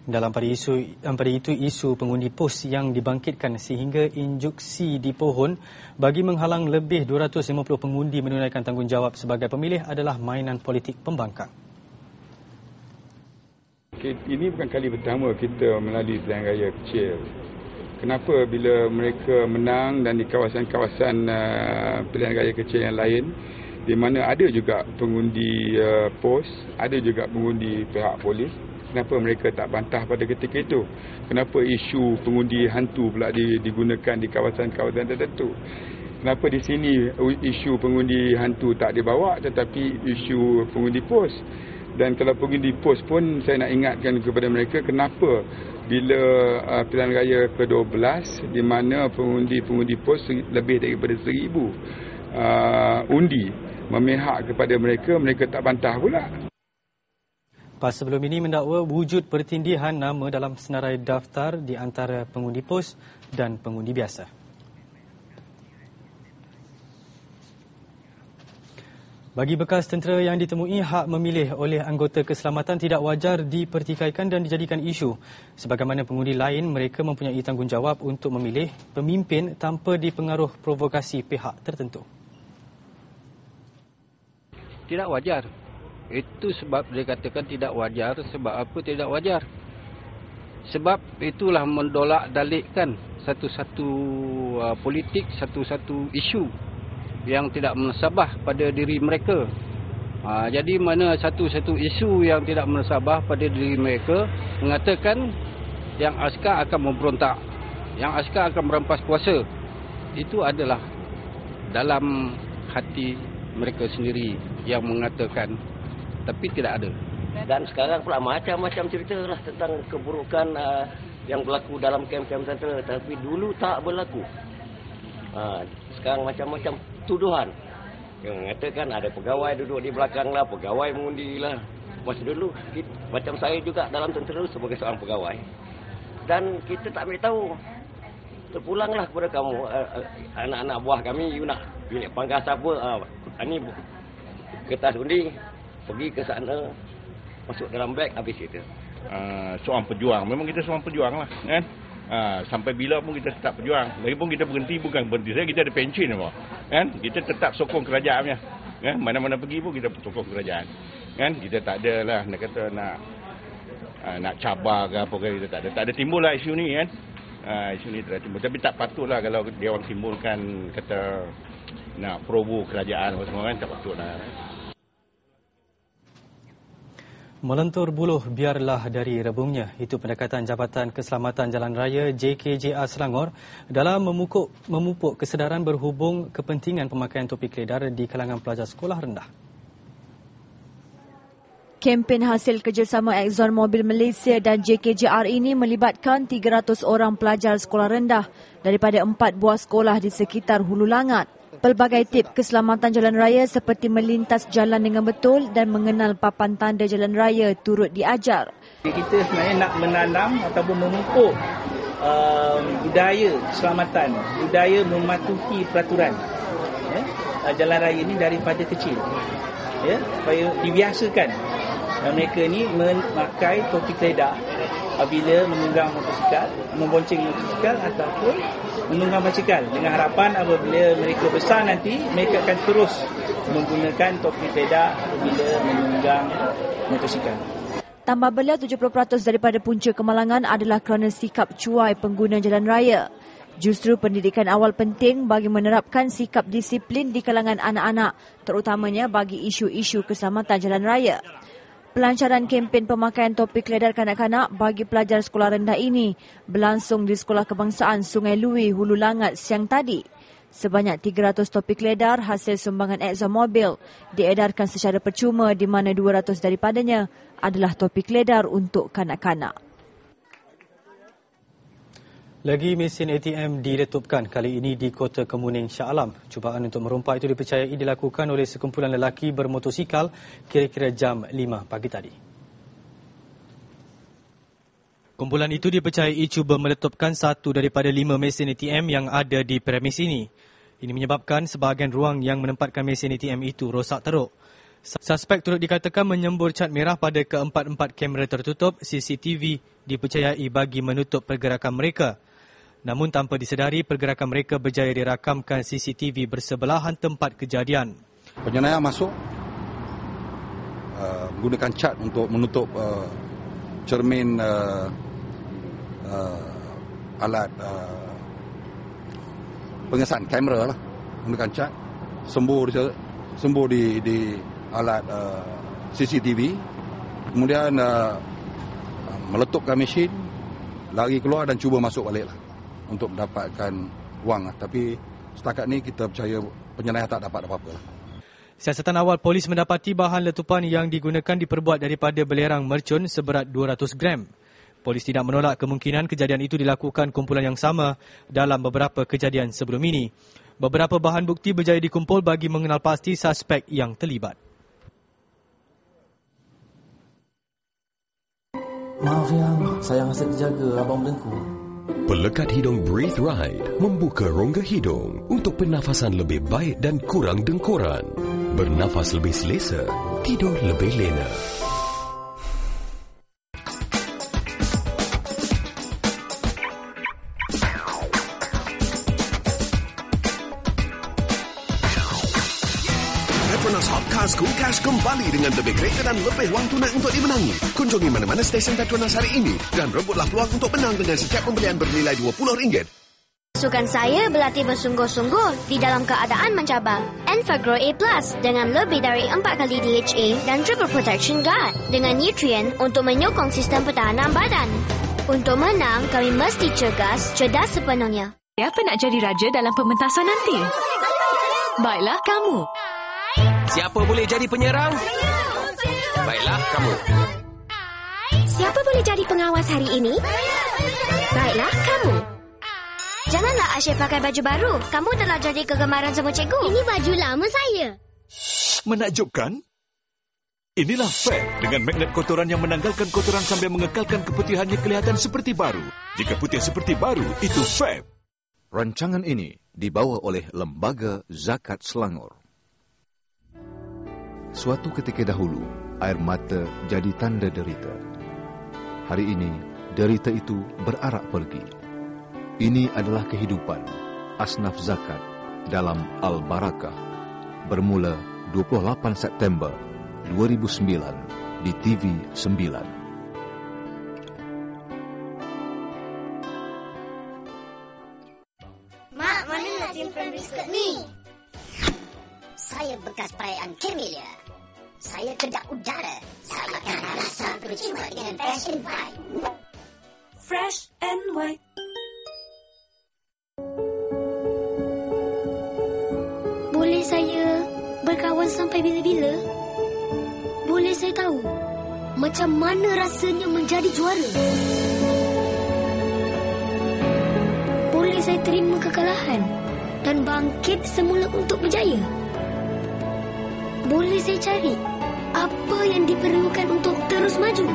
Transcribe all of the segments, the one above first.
Pada itu isu pengundi pos yang dibangkitkan sehingga injuksi di pohon bagi menghalang lebih 250 pengundi menunaikan tanggungjawab sebagai pemilih adalah mainan politik pembangkang. Ini bukan kali pertama kita melalui pilihan raya kecil. Kenapa bila mereka menang dan di kawasan-kawasan pilihan raya kecil yang lain, di mana ada juga pengundi pos, ada juga pengundi pihak polis, kenapa mereka tak bantah pada ketika itu? Kenapa isu pengundi hantu pula digunakan di kawasan-kawasan tertentu? Kenapa di sini isu pengundi hantu tak dibawa tetapi isu pengundi pos? Dan kalau pengundi pos pun saya nak ingatkan kepada mereka kenapa bila pilihan raya ke-12 di mana pengundi pos lebih daripada 1,000 undi memihak kepada mereka tak bantah pula. PAS sebelum ini mendakwa wujud pertindihan nama dalam senarai daftar di antara pengundi pos dan pengundi biasa. Bagi bekas tentera yang ditemui, hak memilih oleh anggota keselamatan tidak wajar dipertikaikan dan dijadikan isu. Sebagaimana pengundi lain, mereka mempunyai tanggungjawab untuk memilih pemimpin tanpa dipengaruh provokasi pihak tertentu. Tidak wajar. Itu sebab dia katakan tidak wajar. Sebab apa tidak wajar? Sebab itulah mendolak-dalikkan satu-satu politik, satu-satu isu yang tidak menasabah pada diri mereka. Jadi mana satu-satu isu yang tidak menasabah pada diri mereka mengatakan yang askar akan memberontak, yang askar akan merampas kuasa. Itu adalah dalam hati mereka sendiri yang mengatakan, tapi tidak ada. Dan sekarang pula macam-macam cerita lah tentang keburukan yang berlaku dalam kem-kem tentera. Tapi dulu tak berlaku. Sekarang macam-macam tuduhan. Yang mengatakan ada pegawai duduk di belakang lah, pegawai mengundi lah. Masa dulu, macam saya juga dalam tentera sebagai seorang pegawai. Dan kita tak ambil tahu. Terpulanglah kepada kamu, anak-anak buah kami, you nak pilih pangkas apa? Ini kertas undi, pergi ke sana, masuk dalam beg, habis itu. Seorang pejuang, memang kita seorang pejuang lah, kan? Sampai bila pun kita tetap berjuang. Lagipun kita berhenti bukan berhenti saja, kita ada pension apa, kan? Kita tetap sokong kerajaan punya, kan? Mana-mana pergi pun kita sokong kerajaan, kan? Kita tak ada lah nak kata nak cabar ke apa ke, kita tak ada timbul lah isu ni, kan? Isu ni tak timbul, tapi tak patutlah kalau dia orang timbulkan kata nak probo kerajaan apa semua, kan? Tak patutlah. Melentur buluh biarlah dari rebungnya. Itu pendekatan Jabatan Keselamatan Jalan Raya JKJR Selangor dalam memupuk kesedaran berhubung kepentingan pemakaian topi keledar di kalangan pelajar sekolah rendah. Kempen hasil kerjasama Exxon Mobil Malaysia dan JKJR ini melibatkan 300 orang pelajar sekolah rendah daripada 4 buah sekolah di sekitar Hulu Langat. Pelbagai tip keselamatan jalan raya seperti melintas jalan dengan betul dan mengenal papan tanda jalan raya turut diajar. Kita sebenarnya nak menanam ataupun memupuk budaya keselamatan, budaya mematuhi peraturan jalan raya ini daripada kecil. Supaya dibiasakan mereka ini memakai topi keledar apabila menunggang motosikal, membonceng motosikal ataupun menunggang basikal, dengan harapan apabila mereka besar nanti mereka akan terus menggunakan topi keledar apabila menunggang motosikal. Tambah beliau 70% daripada punca kemalangan adalah kerana sikap cuai pengguna jalan raya. Justru pendidikan awal penting bagi menerapkan sikap disiplin di kalangan anak-anak, terutamanya bagi isu-isu keselamatan jalan raya. Pelancaran kempen pemakaian topi keledar kanak-kanak bagi pelajar sekolah rendah ini berlangsung di Sekolah Kebangsaan Sungai Lui, Hulu Langat siang tadi. Sebanyak 300 topi keledar hasil sumbangan Exxon Mobil diedarkan secara percuma di mana 200 daripadanya adalah topi keledar untuk kanak-kanak. Lagi mesin ATM diletupkan kali ini di Kota Kemuning, Shah Alam. Cubaan untuk merompak itu dipercayai dilakukan oleh sekumpulan lelaki bermotosikal kira-kira jam 5 pagi tadi. Kumpulan itu dipercayai cuba meletupkan satu daripada 5 mesin ATM yang ada di premis ini. Ini menyebabkan sebahagian ruang yang menempatkan mesin ATM itu rosak teruk. Suspek turut dikatakan menyembur cat merah pada keempat-empat kamera tertutup CCTV dipercayai bagi menutup pergerakan mereka. Namun tanpa disedari, pergerakan mereka berjaya dirakamkan CCTV bersebelahan tempat kejadian. Penjenayah masuk menggunakan cat untuk menutup cermin alat pengesan kamera lah, menggunakan cat, sembur di alat CCTV, kemudian meletupkan mesin, lari keluar dan cuba masuk balik lah untuk mendapatkan wang lah. Tapi setakat ni kita percaya penjenayah tak dapat apa-apa lah. Siasatan awal polis mendapati bahan letupan yang digunakan diperbuat daripada belerang mercun seberat 200 gram. Polis tidak menolak kemungkinan kejadian itu dilakukan kumpulan yang sama dalam beberapa kejadian sebelum ini. Beberapa bahan bukti berjaya dikumpul bagi mengenal pasti suspek yang terlibat. Maaf yang, saya asyik jaga abang belengku. Pelekat hidung Breathe Right membuka rongga hidung untuk pernafasan lebih baik dan kurang dengkuran. Bernafas lebih selesa, tidur lebih lena. Petronas Hotcars Cool Cash kembali dengan lebih kereta dan lebih wang tunai untuk dimenangi. Kunjungi mana-mana stesen Petronas hari ini dan rebutlah peluang untuk menang dengan setiap pembelian bernilai RM20. Pasukan saya berlatih bersungguh-sungguh di dalam keadaan mencabar. Enfagrow A+ dengan lebih dari 4 kali DHA dan Triple Protection Guard dengan nutrien untuk menyokong sistem pertahanan badan. Untuk menang, kami mesti cerdas sepenuhnya. Siapa nak jadi raja dalam pementasan nanti? Baiklah, kamu. Siapa boleh jadi penyerang? Baiklah, kamu. Siapa boleh jadi pengawas hari ini? Baiklah, kamu. Janganlah asyik pakai baju baru. Kamu telah jadi kegemaran semua cikgu. Ini baju lama saya. Menakjubkan? Inilah Fab dengan magnet kotoran yang menanggalkan kotoran sambil mengekalkan keputihannya kelihatan seperti baru. Jika putih seperti baru, itu Fab. Rancangan ini dibawa oleh Lembaga Zakat Selangor. Suatu ketika dahulu, air mata jadi tanda derita. Hari ini, derita itu berarak pergi. Ini adalah kehidupan Asnaf Zakat dalam Al-Barakah bermula 28 September 2009 di TV 9. Mak, mana nak simpan biskut ni? Saya bekas perayaan Camellia. Saya kedap udara. Saya akan rasa percuma dengan Fresh and White. Fresh and White. Boleh saya berkawan sampai bila-bila? Boleh saya tahu macam mana rasanya menjadi juara? Boleh saya terima kekalahan dan bangkit semula untuk berjaya? Boleh saya cari apa yang diperlukan untuk terus maju?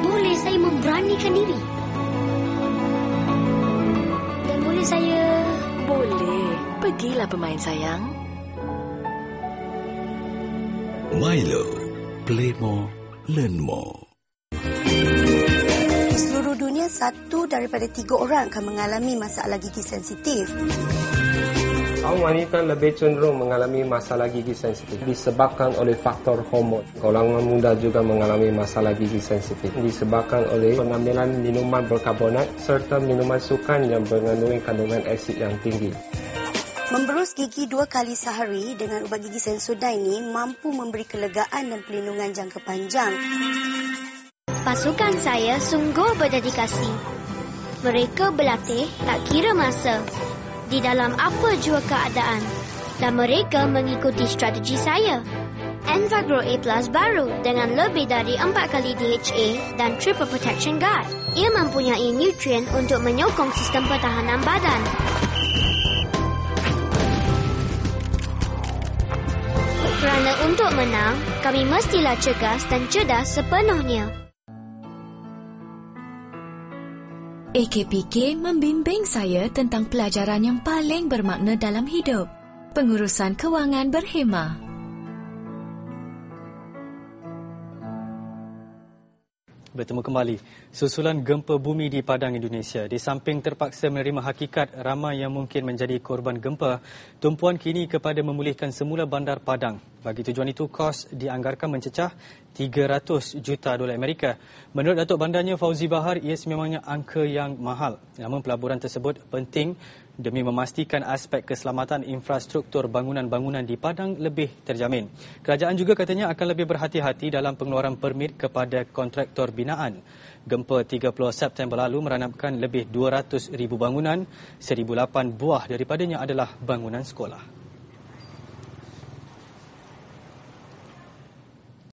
Boleh saya memberanikan diri? Dan boleh saya... Boleh. Pergilah pemain sayang. Milo. Play more, learn more. Di seluruh dunia, 1 daripada 3 orang akan mengalami masalah gigi sensitif. Kaum wanita lebih cenderung mengalami masalah gigi sensitif disebabkan oleh faktor hormon. Golongan muda juga mengalami masalah gigi sensitif disebabkan oleh pengambilan minuman berkarbonat serta minuman sukan yang mengandungi kandungan asid yang tinggi. Memberus gigi 2 kali sehari dengan ubat gigi Sensodyne ini mampu memberi kelegaan dan perlindungan jangka panjang. Pasukan saya sungguh berdedikasi. Mereka berlatih tak kira masa, di dalam apa jua keadaan, dan mereka mengikuti strategi saya. Enfagrow A+ baru dengan lebih dari 4 kali DHA dan Triple Protection Guard. Ia mempunyai nutrien untuk menyokong sistem pertahanan badan. Kerana untuk menang, kami mestilah cergas dan cerdas sepenuhnya. AKPK membimbing saya tentang pelajaran yang paling bermakna dalam hidup. Pengurusan kewangan berhemah. Bertemu kembali. Susulan gempa bumi di Padang, Indonesia. Di samping terpaksa menerima hakikat ramai yang mungkin menjadi korban gempa, tumpuan kini kepada memulihkan semula bandar Padang. Bagi tujuan itu, kos dianggarkan mencecah $300 juta Amerika. Menurut Datuk Bandarnya Fauzi Bahar, ia sememangnya angka yang mahal. Namun pelaburan tersebut penting demi memastikan aspek keselamatan infrastruktur bangunan-bangunan di Padang lebih terjamin. Kerajaan juga katanya akan lebih berhati-hati dalam pengeluaran permit kepada kontraktor binaan. Gempa 30 September lalu meranapkan lebih 200,000 bangunan, 1,008 buah daripadanya adalah bangunan sekolah.